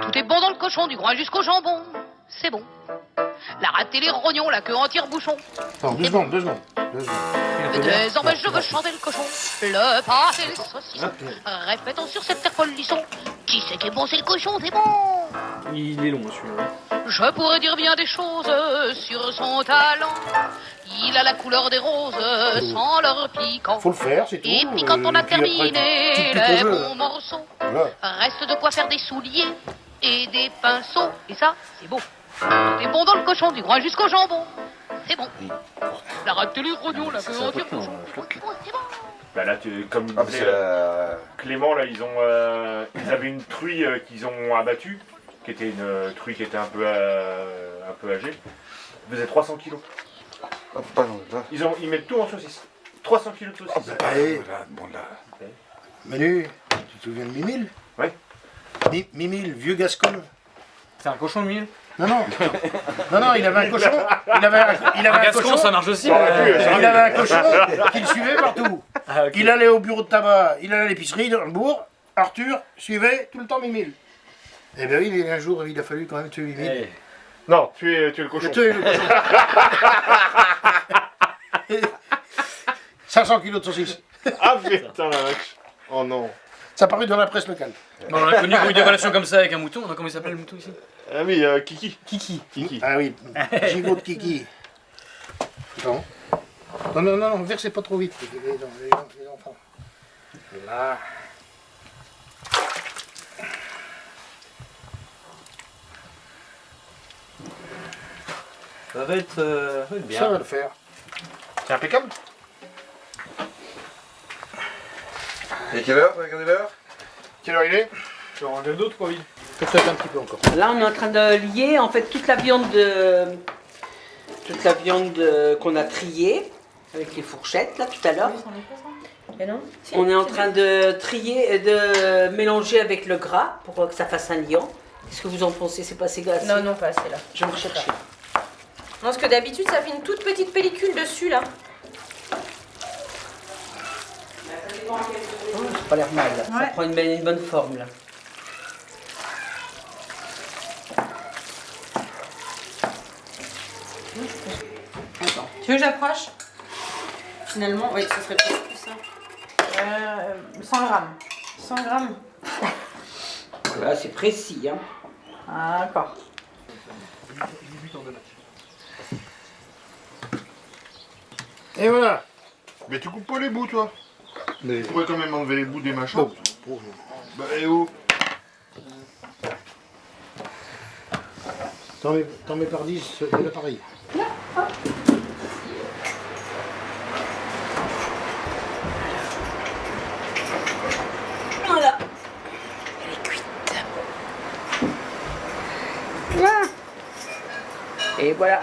Tout est bon dans le cochon, du groin jusqu'au jambon. C'est bon. La rate et les rognons, la queue en tire-bouchon. Attends, 2 secondes, 2 secondes. 2 secondes. Désormais, je veux chanter le cochon, le pâté et les saucissons. Répétons sur cette terre polisson. Qui c'est qui est bon, c'est le cochon, c'est bon. Il est long celui-là. Je pourrais dire bien des choses sur son talent. Il a la couleur des roses sans leur piquant. Faut le faire, c'est tout. Et puis quand on a puis après, terminé tu les peux jouer. bons morceaux, Voilà. reste de quoi faire des souliers et des pinceaux. Et ça, c'est beau. Tout est bon dans le cochon, du groin jusqu'au jambon. C'est bon. La rate et les rognons, la queue en tire-bouchon. C'est bon. Bah là, comme il disait Clément, là, ils avaient une truie qu'ils ont abattue, qui était une truie qui était un peu âgée. Elle faisait 300 kilos. Ils mettent tout en saucisse. 300 kilos de saucisse. Manu, tu te souviens de Mimile? Ouais. Mimile, vieux Gascon. C'est un cochon de mille. Non, non. Non, non, il avait un cochon. Il avait un Gascon, cochon. ça marche aussi. Il avait un cochon qui le suivait partout. Ah, ok. Il allait au bureau de tabac, il allait à l'épicerie dans le bourg. Arthur suivait tout le temps Mimile. Eh bien oui, mais un jour, il a fallu quand même tuer Mimile. Eh. Non, tu es le cochon. Tuer le cochon. 500 kilos de saucisses. Ah putain la vache. Oh non. Ça parut dans la presse locale. Bon, on a connu eu des relations comme ça avec un mouton. Comment il s'appelle le mouton ici? Ah oui, Kiki. Kiki. Ah oui, gigot de Kiki. Non. Non, non, non, versez pas trop vite, les enfants. Là. Ça va être bien. Ça va le faire. C'est impeccable. Et quelle heure? Regardez l'heure. Quelle heure il est? Tu en veux d'autres quoi, oui? Peut-être un petit peu encore. Là, on est en train de lier en fait toute la viande qu'on a triée avec les fourchettes là tout à l'heure. On est en train de trier et de mélanger avec le gras pour que ça fasse un liant. Qu'est-ce que vous en pensez? C'est pas assez glacé? Non, non, pas assez là. Je vais rechercher. Non, parce que d'habitude, ça fait une toute petite pellicule dessus là. Oh, ça a pas l'air mal. Là. Ça prend une bonne forme là. Attends. Tu veux que j'approche? Finalement, oui, ça serait peut-être plus ça. 100 grammes. 100 grammes. Voilà, c'est précis. Hein. Ah, d'accord. Et voilà. Mais tu coupes pas les bouts toi. Mais... Tu pourrais quand même enlever les bouts des machins. Oh. Bah et où? T'en mets par 10 de l'appareil. Voilà. Elle est cuite. Et voilà.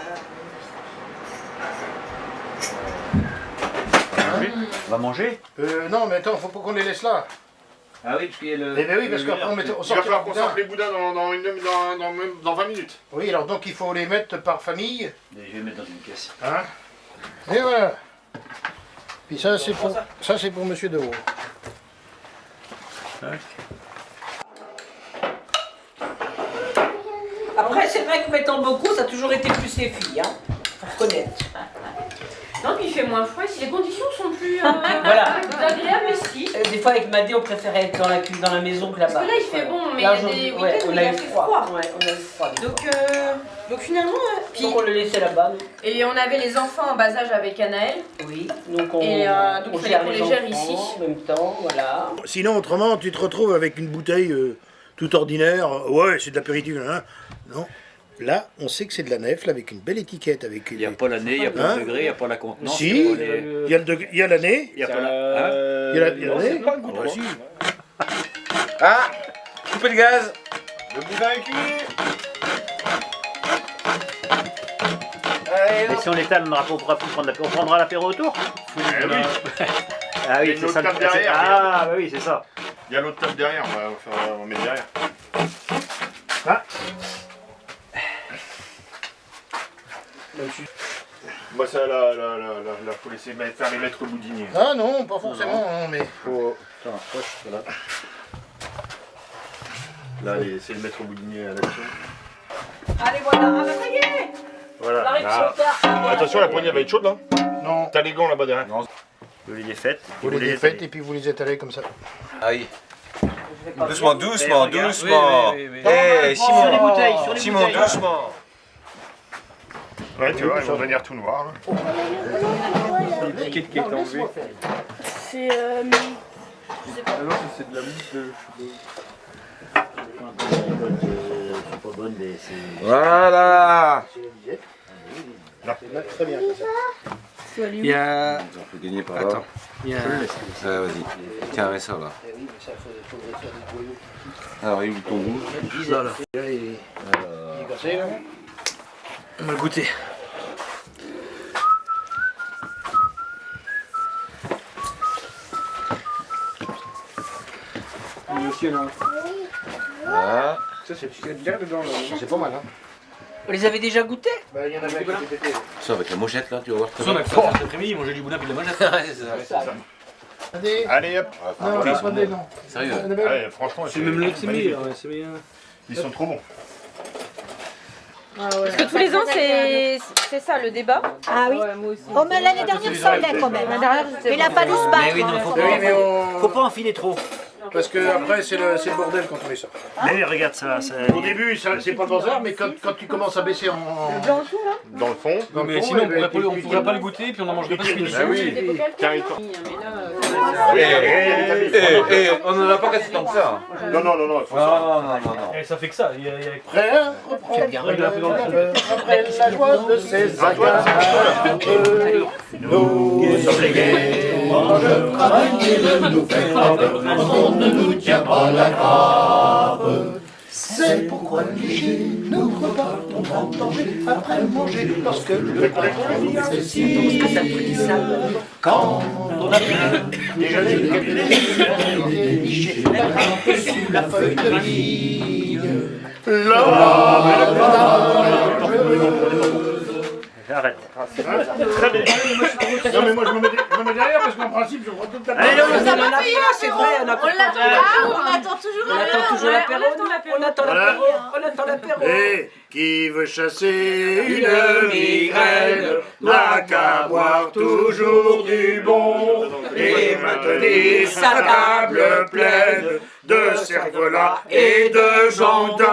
On va manger? Non, mais attends, faut pas qu'on les laisse là. Ah oui, parce qu'il y a le. Eh bien oui, parce qu'après on Il va sortira falloir le qu'on boudin. sorte les boudins dans 20 minutes. Oui, alors donc il faut les mettre par famille. Je vais les mettre dans une caisse. Hein. Et voilà. Puis ça c'est pour Monsieur Dehaut. Après, c'est vrai que mettant beaucoup, ça a toujours été plus les filles. Hein. Faut reconnaître. Non, puis il fait moins froid ici. Les conditions sont plus, Voilà. plus agréables ici. Des fois, avec Madé, on préférait être dans la maison que là-bas. Parce que là, il fait bon, mais Là, il y a des aujourd'hui, week-ends où il a fait froid. Ouais, on a eu froid. Donc finalement, puis, Donc on le laissait là-bas. nous. et on avait les enfants en bas âge avec Anaël. Oui, donc on, Et, donc, on il fallait gère qu'on les les gère enfants ici. en même temps, voilà. Sinon autrement tu te retrouves avec une bouteille tout ordinaire. Ouais, c'est de l'apéritif. Hein. Non. Là, on sait que c'est de la nefle avec une belle étiquette. Avec Il n'y a pas l'année, il n'y a pas Hein? le degré, il n'y a pas la contenance. Si, il y a pas les- il y a l'année. il y a pas la... Hein? Il y a l'année. pas le Ah, goût. bah, si. Ah, coupez le gaz. Le boudin est cuit. Allez, Mais si on l'étale, on prendra l'apéro autour. Eh oui. Ah Il y a oui, une c'est autre ça. table derrière, Ah bah oui, c'est ça. Il y a l'autre table derrière, on va mettre derrière. Ah. Moi ça faut laisser faire les maîtres boudiniers. Ah non, pas forcément, hein, mais... Faut... Attends, proche, voilà. Là, c'est le maître boudinier à l'action. Allez, voilà. Ah, bah, ça y est. Voilà. On arrive Là. sur le tard. Attention, la poignée va être chaude là. Non, T'as les gants là-bas derrière. Vous les défaites. vous les défaites et puis vous les étalez comme ça. Aïe. Doucement, doucement, doucement. Oui, oui, oui. Eh, Sur les Simon. bouteilles, sur les Simon, bouteilles. doucement. Ouais, tu vois, ils vont devenir tout noirs là. C'est. Voilà. Très bien. Il y a. On peut gagner par là. Attends. Il y a. Ouais, vas-y. Tiens, mets ça là. Alors, il est où ton goût? Là, là. Il est cassé là. On va le goûter. Voilà. C'est pas mal, hein. Vous les avez déjà goûtés? Bah, il y en avait un qui était pété. Ça, avec la mochette là, tu vas voir. De toute façon, on a que ça cet après-midi, ils mangeaient du boudin puis de la mojette. Ouais, c'est ça. Attendez. Allez hop. Non, ils sont attendez, bons. non. Sérieux. Ouais, franchement, C'est même le c'est magnifique. meilleur, ouais, c'est meilleur. Ils sont trop bons. Parce que tous les ans, c'est ça le débat. Ah oui. Oh, mais l'année dernière, ça allait quand même. Mais il a fallu se battre. Mais oui, non, Oui, mais on... faut pas enfiler trop. Parce que après c'est le bordel quand on les sort. Mais regarde ça. Au début, c'est pas le bazar, mais quand tu commences à baisser en... Dans le fond. dans le Mais fond, sinon, eh ben, on pourrait pas le goûter puis on en mangerait pas celui Ah oui. Tiens, il On en a pas cassé tant que ça. Non, non, non, non, il faut ça. Non, non, non, non. Et ça fait que ça. Il y a... Prêt à reprendre après la joie de ces agaces. Nous sommes les gays, le travail ne nous fait pas peur, on ne nous tient pas la grappe. C'est pourquoi léger, nous repartons en danger après manger, lorsque le pain est si. Quand on a déjeuné, les nichés, la grappe sous la feuille de vigne. J'arrête. Très bien. Non mais moi je me mets derrière parce qu'en principe je prends toute la Allez, on en a pas, c'est vrai, on a pas. On attend toujours On attend toujours l'apéro. On attend l'apéro. On attend l'apéro. Et qui veut chasser une migraine n'a qu'à boire toujours du bon et maintenir sa table pleine de cervelas et de jambons.